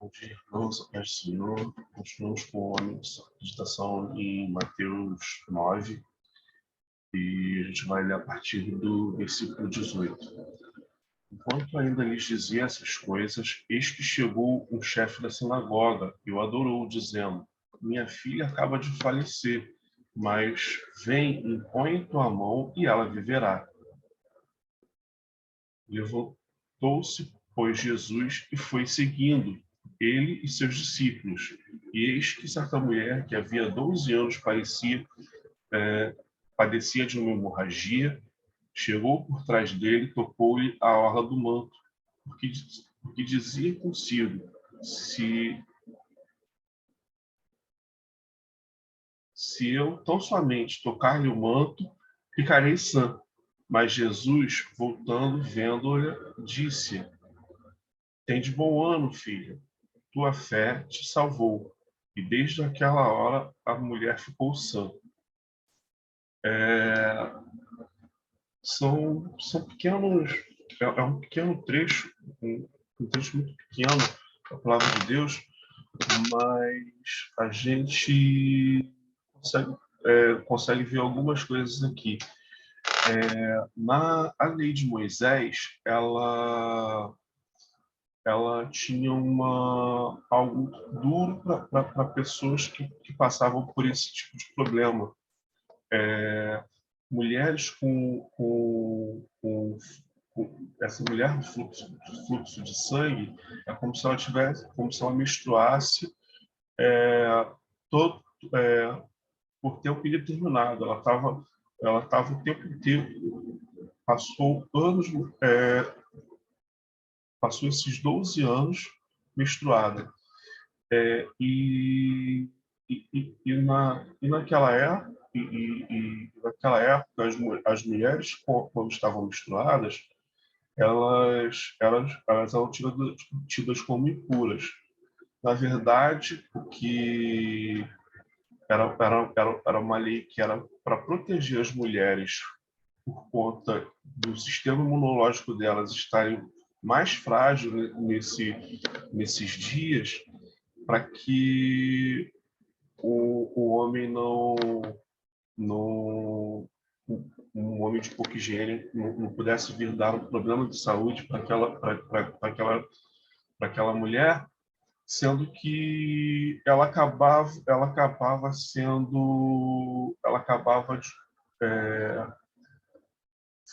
Bom dia, irmãos, a paz do Senhor. Continuamos com a meditação em Mateus 9 e a gente vai ler a partir do versículo 18. Enquanto ainda lhes dizia essas coisas, eis que chegou um chefe da sinagoga e o adorou, dizendo: Minha filha acaba de falecer, mas vem, impõe tua mão e ela viverá. Levantou-se, pois, Jesus e foi seguindo ele e seus discípulos. E eis que certa mulher, que havia 12 anos padecia de uma hemorragia, chegou por trás dele, tocou-lhe a orla do manto, porque dizia consigo: se eu tão somente tocar-lhe o manto, ficarei sã. Mas Jesus, voltando, vendo-a, disse: Tem de bom ânimo, filha, tua fé te salvou. E desde aquela hora a mulher ficou sã. São pequenos, é um pequeno trecho, um trecho muito pequeno da palavra de Deus, mas a gente consegue ver algumas coisas aqui. A lei de Moisés, ela tinha algo duro para pessoas que passavam por esse tipo de problema. Mulheres com essa mulher do fluxo de sangue é como se ela menstruasse todo, por tempo indeterminado. Ela estava o tempo inteiro, passou esses 12 anos menstruada. E, naquela época, as mulheres, quando estavam menstruadas, elas eram tidas como impuras. Na verdade, o que era uma lei que era para proteger as mulheres por conta do sistema imunológico delas estarem mais frágil nesses dias, para que o homem não um homem de pouca higiene não pudesse vir dar um problema de saúde para aquela mulher, sendo que ela acabava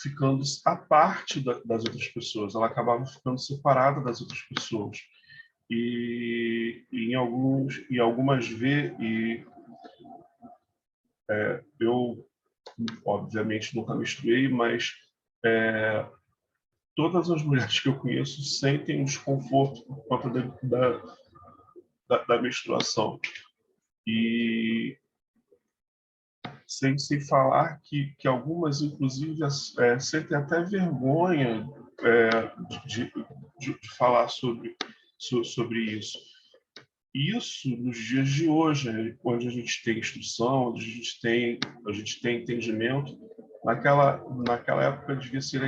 ficando à parte das outras pessoas, ela acabava ficando separada das outras pessoas. E algumas vezes, eu obviamente nunca menstruei, mas todas as mulheres que eu conheço sentem um desconforto por conta da menstruação. E sem falar que algumas, inclusive, sentem até vergonha de falar sobre isso. Isso nos dias de hoje, né, onde a gente tem instrução, onde a gente tem entendimento, naquela época devia ser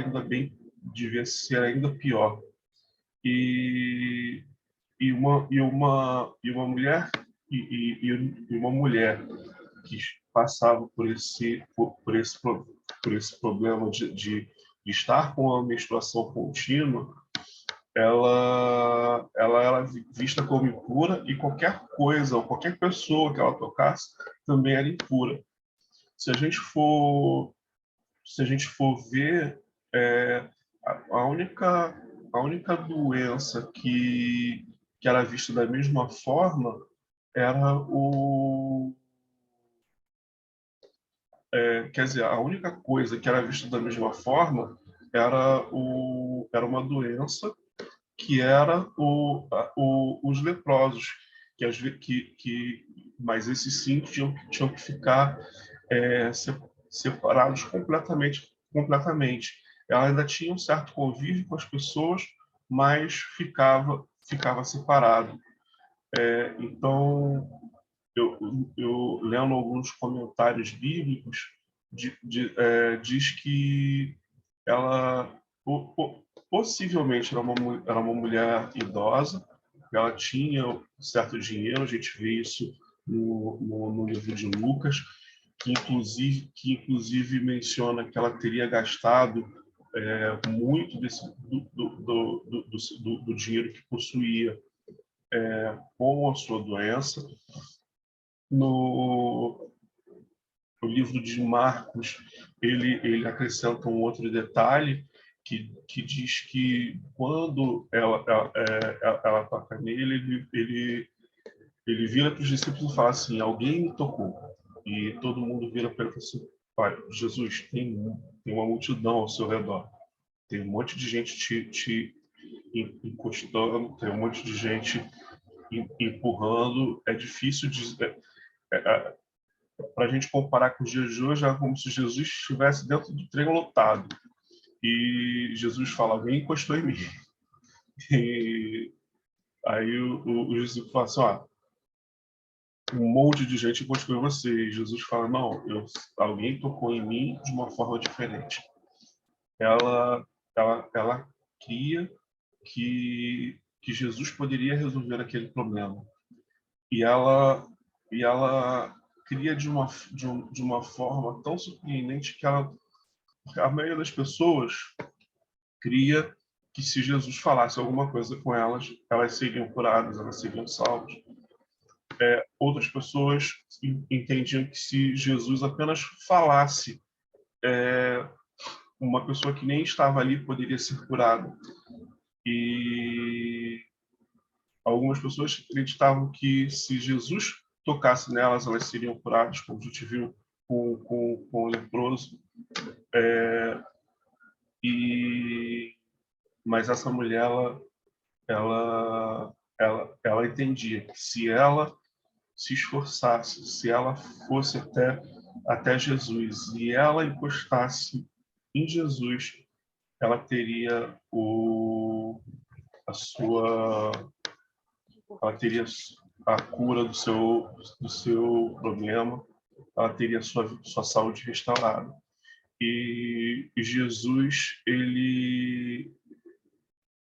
ainda pior. E uma mulher e uma mulher que passava por esse problema de estar com a menstruação contínua, ela era vista como impura, e qualquer coisa ou qualquer pessoa que ela tocasse também era impura. Se a gente for ver, a única doença que era vista da mesma forma era quer dizer, a única coisa que era vista da mesma forma era uma doença que era os leprosos, mas esses sim tinham que ficar separados completamente. Ela ainda tinha um certo convívio com as pessoas, mas ficava separado. Então, eu lendo alguns comentários bíblicos, diz que ela possivelmente era uma mulher idosa, ela tinha certo dinheiro, a gente vê isso no livro de Lucas, que inclusive menciona que ela teria gastado muito do dinheiro que possuía com a sua doença. No livro de Marcos, ele acrescenta um outro detalhe que diz que quando ela toca nele, ele vira para os discípulos e fala assim: alguém me tocou. E todo mundo vira para ele e fala assim: pai, Jesus, tem uma multidão ao seu redor. Tem um monte de gente te encostando, tem um monte de gente empurrando. É difícil dizer. Para a gente comparar com os dias de hoje, é como se Jesus estivesse dentro do trem lotado. E Jesus fala: alguém encostou em mim. E aí o Jesus fala assim: um monte de gente encostou em você. E Jesus fala: não, alguém tocou em mim de uma forma diferente. Ela cria que Jesus poderia resolver aquele problema. E ela cria de uma forma tão surpreendente que a maioria das pessoas cria que se Jesus falasse alguma coisa com elas, elas seriam curadas, elas seriam salvas. Outras pessoas entendiam que se Jesus apenas falasse, uma pessoa que nem estava ali poderia ser curada. E algumas pessoas acreditavam que se Jesus tocasse nelas, elas seriam curadas, como a gente viu com o leproso. Mas essa mulher, ela entendia que se ela se esforçasse, se ela fosse até Jesus e ela encostasse em Jesus, ela teria ela teria a cura do seu problema, ela teria sua saúde restaurada. E Jesus, ele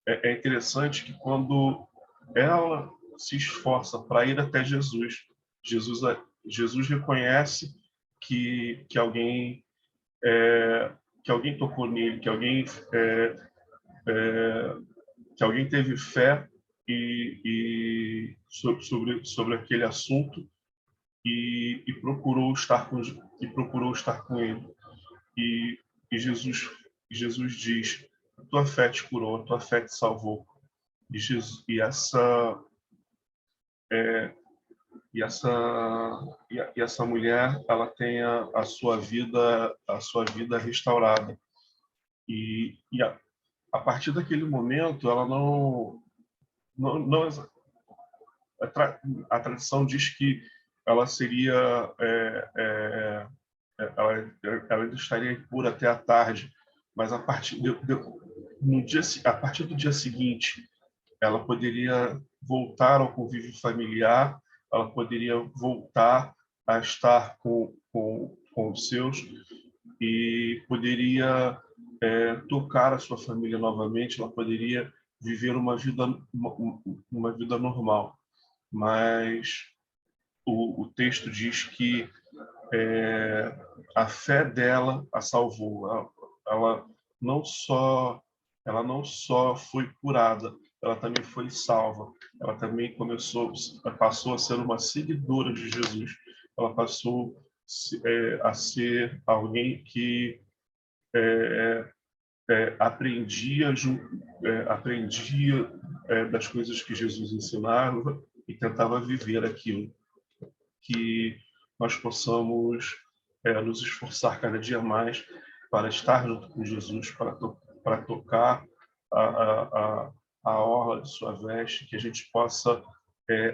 é interessante que quando ela se esforça para ir até Jesus, Jesus reconhece que alguém tocou nele, que alguém teve fé sobre aquele assunto e procurou estar com ele. E Jesus diz: a tua fé te curou, a tua fé te salvou. E essa mulher, ela tem a sua vida restaurada. E a partir daquele momento, ela não a tradição diz que ela seria ela ainda estaria impura até a tarde, mas a partir do dia seguinte, ela poderia voltar ao convívio familiar, ela poderia voltar a estar com os seus e poderia tocar a sua família novamente, ela poderia viver uma vida normal. Mas o texto diz que a fé dela a salvou. Ela não só foi curada, ela também foi salva. Ela também passou a ser uma seguidora de Jesus. Ela passou a ser alguém que aprendia das coisas que Jesus ensinava e tentava viver aquilo. Que nós possamos nos esforçar cada dia mais para estar junto com Jesus, para tocar a orla de sua veste, que a gente possa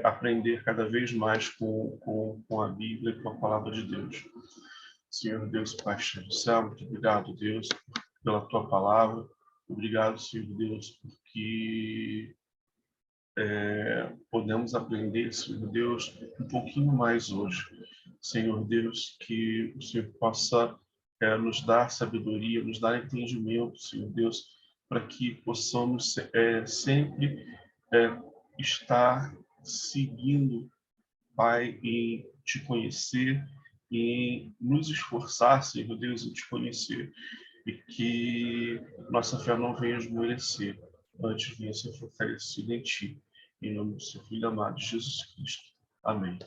aprender cada vez mais com a Bíblia e com a palavra de Deus. Senhor Deus, Pai do céu, muito obrigado, Deus, pela tua palavra. Obrigado, Senhor Deus, porque podemos aprender, Senhor Deus, um pouquinho mais hoje. Senhor Deus, que o Senhor possa nos dar sabedoria, nos dar entendimento, Senhor Deus, para que possamos sempre estar seguindo, Pai, em te conhecer e nos esforçar, Senhor Deus, em te conhecer. E que nossa fé não venha esmorecer, antes venha ser fortalecida em ti. Em nome do seu Filho amado, Jesus Cristo. Amém.